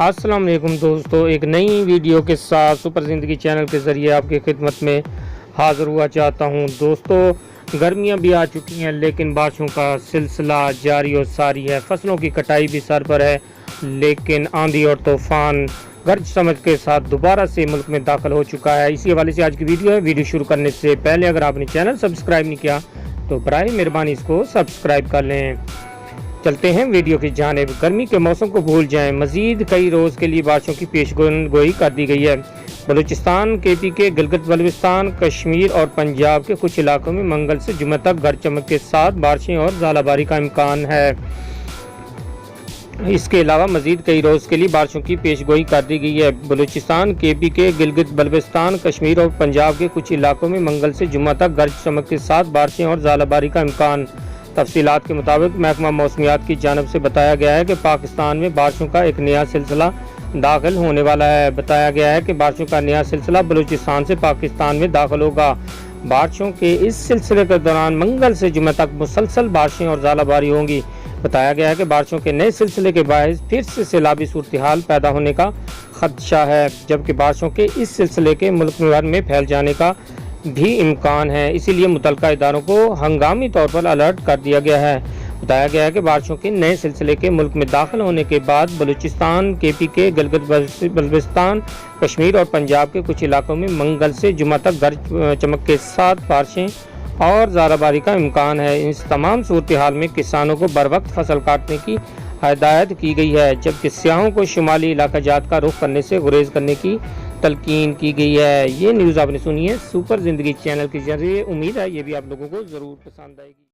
अस्सलाम वालेकुम दोस्तों, एक नई वीडियो के साथ सुपर ज़िंदगी चैनल के ज़रिए आपकी खिदमत में हाज़िर हुआ चाहता हूं। दोस्तों, गर्मियां भी आ चुकी हैं लेकिन बारिशों का सिलसिला जारी और सारी है। फसलों की कटाई भी सर पर है, लेकिन आंधी और तूफ़ान गर्ज चमक के साथ दोबारा से मुल्क में दाखिल हो चुका है। इसी हवाले से आज की वीडियो है। वीडियो शुरू करने से पहले अगर आपने चैनल सब्सक्राइब नहीं किया तो बराए मेहरबानी इसको सब्सक्राइब कर लें। चलते हैं वीडियो की जानिब। गर्मी के मौसम को भूल जाएं, मजीद कई रोज़ के लिए बारिशों की पेशगोई कर दी गई है। बलूचिस्तान, KP के गिलगित बल्तिस्तान, कश्मीर और पंजाब के कुछ इलाकों में मंगल से जुमे तक गरज चमक के साथ बारिशें और ज़ालाबारी का इम्कान है। इसके अलावा मजीद कई रोज़ के लिए बारिशों की पेशगोई कर दी गई है। बलूचिस्तान, KP के गिलगित बल्तिस्तान, कश्मीर और पंजाब के कुछ इलाकों में मंगल से जुमा तक गरज चमक के साथ बारिशें और ज़ालाबारी का इम्कान। तफसीलात के मुताबिक महकमा मौसमियात की जानब से बताया गया है कि पाकिस्तान में बारिशों का एक नया सिलसिला दाखिल होने वाला है। बताया गया है कि बारिशों का नया सिलसिला बलूचिस्तान से पाकिस्तान में दाखिल होगा। बारिशों के इस सिलसिले के दौरान मंगल से जुमे तक मुसलसल बारिशें और ज़ालाबारी होंगी। बताया गया है कि बारिशों के नए सिलसिले के बायस फिर से सैलाबी सूरत हाल पैदा होने का खदशा है, जबकि बारिशों के इस सिलसिले के मुल्क भर में फैल जाने का भी इम्कान है। इसीलिए मुतल्लिका इदारों को हंगामी तौर पर अलर्ट कर दिया गया है। बताया गया है कि बारिशों के नए सिलसिले के मुल्क में दाखिल होने के बाद बलूचिस्तान, KP के गिलगित बल्तिस्तान, कश्मीर और पंजाब के कुछ इलाकों में मंगल से जुमा तक गरज चमक के साथ बारिशें और ज़ालाबारी का इम्कान है। इस तमाम सूरत हाल में किसानों को बर वक्त फसल काटने की हिदायत की गई है, जबकि सियाहों को शुमाली इलाका जात का रुख करने से गुरेज करने की तलकीन की गई है। ये न्यूज़ आपने सुनी है सुपर ज़िंदगी चैनल के जरिए। उम्मीद है ये भी आप लोगों को ज़रूर पसंद आएगी।